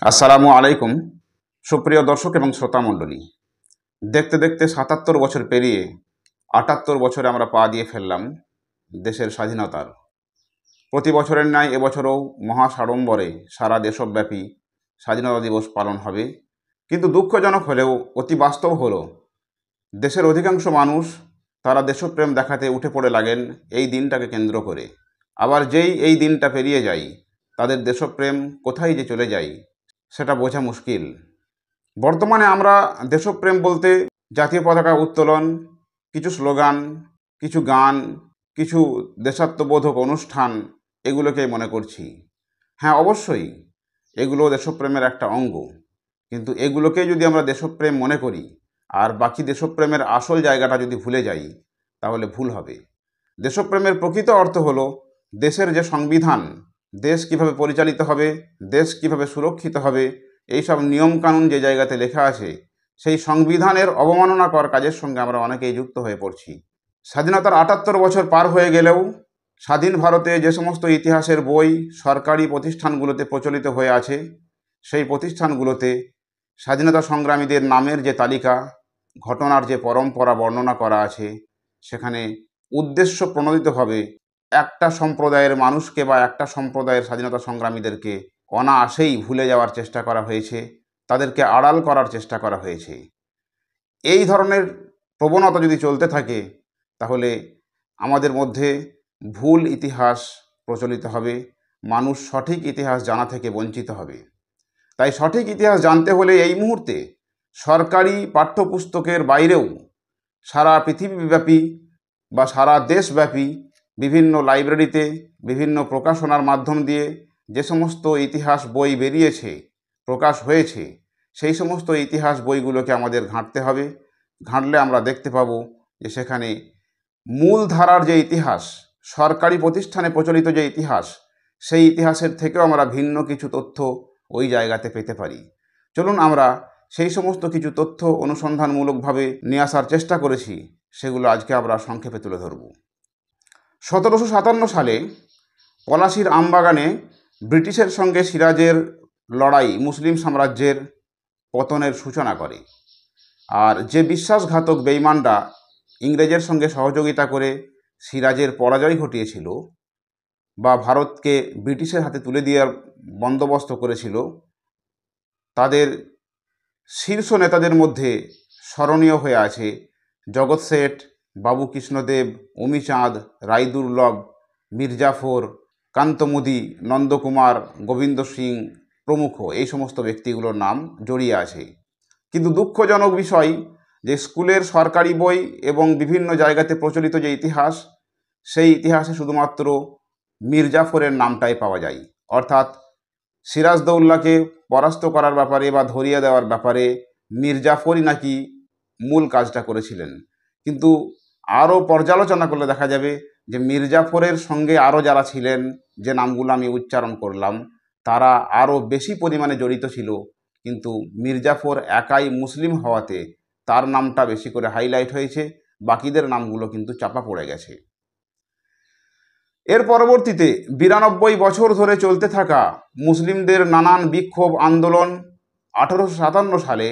আসসালামু আলাইকুম সুপ্রিয় দর্শক এবং শ্রোতা মণ্ডলী। দেখতে দেখতে ৭৭ বছর পেরিয়ে ৭৮ বছরে আমরা পা দিয়ে ফেললাম দেশের স্বাধীনতার। প্রতি বছরের ন্যায় এবছরও মহাসাড়ম্বরে সারা দেশব্যাপী স্বাধীনতা দিবস পালন হবে। কিন্তু দুঃখজনক হলেও অতি বাস্তব হলো, দেশের অধিকাংশ মানুষ তারা দেশপ্রেম দেখাতে উঠে পড়ে লাগেন এই দিনটাকে কেন্দ্র করে। আবার যেই এই দিনটা পেরিয়ে যায়, তাদের দেশপ্রেম কোথায় যে চলে যায় সেটা বোঝা মুশকিল। বর্তমানে আমরা দেশপ্রেম বলতে জাতীয় পতাকা উত্তোলন, কিছু স্লোগান, কিছু গান, কিছু দেশাত্মবোধক অনুষ্ঠান এগুলোকে মনে করছি। হ্যাঁ, অবশ্যই এগুলো দেশপ্রেমের একটা অঙ্গ, কিন্তু এগুলোকে যদি আমরা দেশপ্রেম মনে করি আর বাকি দেশপ্রেমের আসল জায়গাটা যদি ভুলে যাই, তাহলে ভুল হবে। দেশপ্রেমের প্রকৃত অর্থ হলো দেশের যে সংবিধান, দেশ কিভাবে পরিচালিত হবে, দেশ কিভাবে সুরক্ষিত হবে, এইসব নিয়মকানুন যে জায়গাতে লেখা আছে, সেই সংবিধানের অবমাননাকর কাজের সঙ্গে আমরা অনেকেই যুক্ত হয়ে পড়ছি। স্বাধীনতার ৭৮ বছর পার হয়ে গেলেও স্বাধীন ভারতে যে সমস্ত ইতিহাসের বই সরকারি প্রতিষ্ঠানগুলোতে প্রচলিত হয়ে আছে, সেই প্রতিষ্ঠানগুলোতে স্বাধীনতা সংগ্রামীদের নামের যে তালিকা, ঘটনার যে পরম্পরা বর্ণনা করা আছে, সেখানে উদ্দেশ্য প্রণোদিতভাবে একটা সম্প্রদায়ের মানুষকে বা একটা সম্প্রদায়ের স্বাধীনতা সংগ্রামীদেরকে অনায়াসেই ভুলে যাওয়ার চেষ্টা করা হয়েছে, তাদেরকে আড়াল করার চেষ্টা করা হয়েছে। এই ধরনের প্রবণতা যদি চলতে থাকে, তাহলে আমাদের মধ্যে ভুল ইতিহাস প্রচলিত হবে, মানুষ সঠিক ইতিহাস জানা থেকে বঞ্চিত হবে। তাই সঠিক ইতিহাস জানতে হলে এই মুহূর্তে সরকারি পাঠ্যপুস্তকের বাইরেও সারা পৃথিবীব্যাপী বা সারা দেশব্যাপী বিভিন্ন লাইব্রেরিতে, বিভিন্ন প্রকাশনার মাধ্যম দিয়ে যে সমস্ত ইতিহাস বই বেরিয়েছে, প্রকাশ হয়েছে, সেই সমস্ত ইতিহাস বইগুলোকে আমাদের ঘাঁটতে হবে। ঘাঁটলে আমরা দেখতে পাবো যে সেখানে মূল ধারার যে ইতিহাস, সরকারি প্রতিষ্ঠানে প্রচলিত যে ইতিহাস, সেই ইতিহাসের থেকেও আমরা ভিন্ন কিছু তথ্য ওই জায়গাতে পেতে পারি। চলুন আমরা সেই সমস্ত কিছু তথ্য অনুসন্ধানমূলকভাবে নিয়ে আসার চেষ্টা করেছি, সেগুলো আজকে আমরা সংক্ষেপে তুলে ধরব। ১৭৫৭ সালে পলাশির আমবাগানে ব্রিটিশের সঙ্গে সিরাজের লড়াই মুসলিম সাম্রাজ্যের পতনের সূচনা করে। আর যে বিশ্বাসঘাতক বেঈমানরা ইংরেজের সঙ্গে সহযোগিতা করে সিরাজের পরাজয় ঘটিয়েছিল বা ভারতকে ব্রিটিশের হাতে তুলে দেওয়ার বন্দোবস্ত করেছিল, তাদের শীর্ষ নেতাদের মধ্যে স্মরণীয় হয়ে আছে জগৎ শেঠ, বাবু কৃষ্ণদেব, অমিচাঁদ, রায়দুর্লভ, মির্জাফর, কান্তমুদি, নন্দকুমার, গোবিন্দ সিং প্রমুখ এই সমস্ত ব্যক্তিগুলোর নাম জড়িয়ে আছে। কিন্তু দুঃখজনক বিষয় যে স্কুলের সরকারি বই এবং বিভিন্ন জায়গাতে প্রচলিত যে ইতিহাস, সেই ইতিহাসে শুধুমাত্র মির্জাফরের নামটাই পাওয়া যায়। অর্থাৎ সিরাজদৌল্লাকে পরাস্ত করার ব্যাপারে বা ধরিয়ে দেওয়ার ব্যাপারে মির্জাফরই নাকি মূল কাজটা করেছিলেন। কিন্তু আরও পর্যালোচনা করলে দেখা যাবে যে মির্জাফরের সঙ্গে আরও যারা ছিলেন, যে নামগুলো আমি উচ্চারণ করলাম, তারা আরও বেশি পরিমাণে জড়িত ছিল। কিন্তু মির্জাফর একাই মুসলিম হওয়াতে তার নামটা বেশি করে হাইলাইট হয়েছে, বাকিদের নামগুলো কিন্তু চাপা পড়ে গেছে। এর পরবর্তীতে ৯২ বছর ধরে চলতে থাকা মুসলিমদের নানান বিক্ষোভ আন্দোলন ১৮৫৭ সালে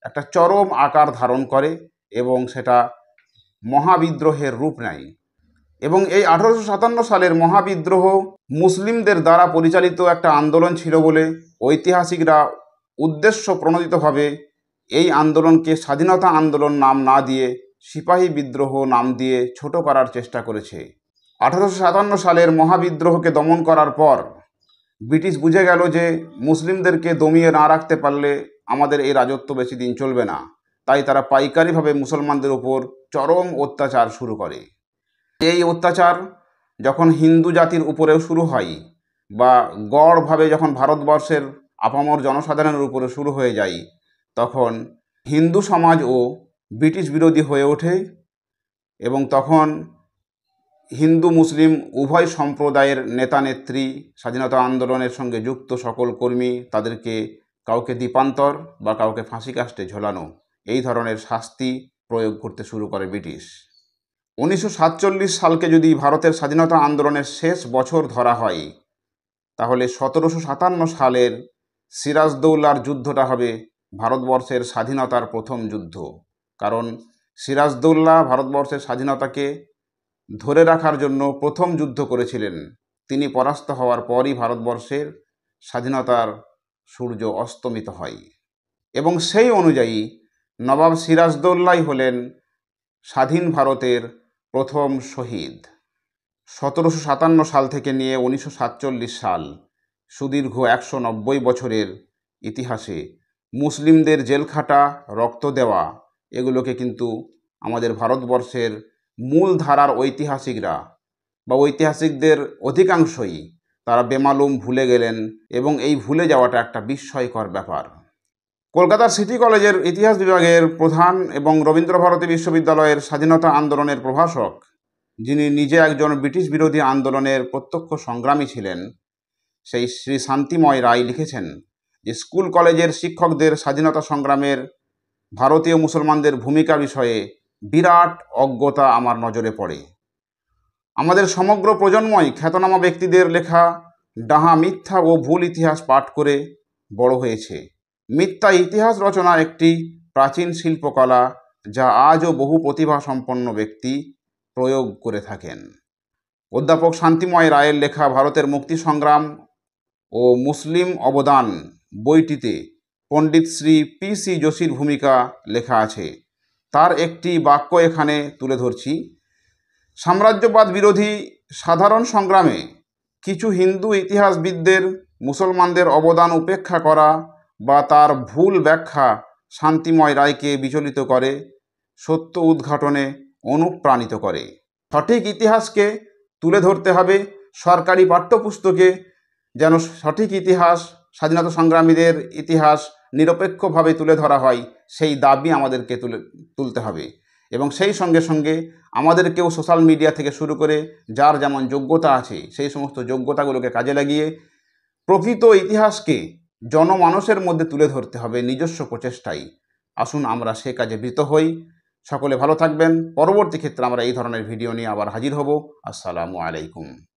একটা চরম আকার ধারণ করে এবং সেটা মহাবিদ্রোহের রূপ নেয়। এবং এই ১৮৫৭ সালের মহাবিদ্রোহ মুসলিমদের দ্বারা পরিচালিত একটা আন্দোলন ছিল বলে ঐতিহাসিকরা উদ্দেশ্য প্রণোদিতভাবে এই আন্দোলনকে স্বাধীনতা আন্দোলন নাম না দিয়ে সিপাহী বিদ্রোহ নাম দিয়ে ছোট করার চেষ্টা করেছে। ১৮৫৭ সালের মহাবিদ্রোহকে দমন করার পর ব্রিটিশ বুঝে গেল যে মুসলিমদেরকে দমিয়ে না রাখতে পারলে আমাদের এই রাজত্ব বেশি দিন চলবে না। তাই তারা পাইকারিভাবে মুসলমানদের উপর চরম অত্যাচার শুরু করে। এই অত্যাচার যখন হিন্দু জাতির উপরেও শুরু হয় বা গড়ভাবে যখন ভারতবর্ষের আপামর জনসাধারণের উপরে শুরু হয়ে যায়, তখন হিন্দু সমাজও ব্রিটিশ বিরোধী হয়ে ওঠে এবং তখন হিন্দু মুসলিম উভয় সম্প্রদায়ের নেতা নেত্রী, স্বাধীনতা আন্দোলনের সঙ্গে যুক্ত সকল কর্মী, তাদেরকে কাউকে দ্বীপান্তর বা কাউকে ফাঁসি কাস্টে ঝোলানো, এই ধরনের শাস্তি প্রয়োগ করতে শুরু করে ব্রিটিশ। ১৯৪৭ সালকে যদি ভারতের স্বাধীনতা আন্দোলনের শেষ বছর ধরা হয়, তাহলে ১৭৫৭ সালের সিরাজদৌল্লার যুদ্ধটা হবে ভারতবর্ষের স্বাধীনতার প্রথম যুদ্ধ। কারণ সিরাজদৌল্লা ভারতবর্ষের স্বাধীনতাকে ধরে রাখার জন্য প্রথম যুদ্ধ করেছিলেন। তিনি পরাস্ত হওয়ার পরই ভারতবর্ষের স্বাধীনতার সূর্য অস্তমিত হয় এবং সেই অনুযায়ী নবাব সিরাজদৌল্লাই হলেন স্বাধীন ভারতের প্রথম শহীদ। 1757 সাল থেকে নিয়ে 1947 সাল সুদীর্ঘ 190 বছরের ইতিহাসে মুসলিমদের জেলখাটা, রক্ত দেওয়া, এগুলোকে কিন্তু আমাদের ভারতবর্ষের মূল ধারার ঐতিহাসিকরা বা ঐতিহাসিকদের অধিকাংশই তারা বেমালুম ভুলে গেলেন এবং এই ভুলে যাওয়াটা একটা বিস্ময়কর ব্যাপার। কলকাতার সিটি কলেজের ইতিহাস বিভাগের প্রধান এবং রবীন্দ্রভারতী বিশ্ববিদ্যালয়ের স্বাধীনতা আন্দোলনের প্রভাষক, যিনি নিজে একজন ব্রিটিশ বিরোধী আন্দোলনের প্রত্যক্ষ সংগ্রামী ছিলেন, সেই শ্রী শান্তিময় রায় লিখেছেন যে স্কুল কলেজের শিক্ষকদের স্বাধীনতা সংগ্রামের ভারতীয় মুসলমানদের ভূমিকা বিষয়ে বিরাট অজ্ঞতা আমার নজরে পড়ে। আমাদের সমগ্র প্রজন্মই খ্যাতনামা ব্যক্তিদের লেখা ডাহা মিথ্যা ও ভুল ইতিহাস পাঠ করে বড় হয়েছে। মিথ্যা ইতিহাস রচনা একটি প্রাচীন শিল্পকলা, যা আজও বহু প্রতিভা সম্পন্ন ব্যক্তি প্রয়োগ করে থাকেন। অধ্যাপক শান্তিময় রায়ের লেখা ভারতের মুক্তি সংগ্রাম ও মুসলিম অবদান বইটিতে পণ্ডিত শ্রী P.C. যোশীর ভূমিকা লেখা আছে। তার একটি বাক্য এখানে তুলে ধরছি। সাম্রাজ্যবাদ বিরোধী সাধারণ সংগ্রামে কিছু হিন্দু ইতিহাসবিদদের মুসলমানদের অবদান উপেক্ষা করা বা তার ভুল ব্যাখ্যা শান্তিময় রায়কে বিচলিত করে, সত্য উদ্ঘাটনে অনুপ্রাণিত করে। সঠিক ইতিহাসকে তুলে ধরতে হবে। সরকারি পাঠ্যপুস্তকে যেন সঠিক ইতিহাস, স্বাধীনতা সংগ্রামীদের ইতিহাস নিরপেক্ষভাবে তুলে ধরা হয়, সেই দাবি আমাদেরকে তুলতে হবে। এবং সেই সঙ্গে সঙ্গে আমাদেরকেও সোশ্যাল মিডিয়া থেকে শুরু করে যার যেমন যোগ্যতা আছে সেই সমস্ত যোগ্যতাগুলোকে কাজে লাগিয়ে প্রকৃত ইতিহাসকে জনমানসের মধ্যে তুলে ধরতে হবে নিজস্ব প্রচেষ্টায়। আসুন আমরা সে কাজে ব্রত হই। সকলে ভালো থাকবেন। পরবর্তী ক্ষেত্রে আমরা এই ধরনের ভিডিও নিয়ে আবার হাজির হব। আসসালামু আলাইকুম।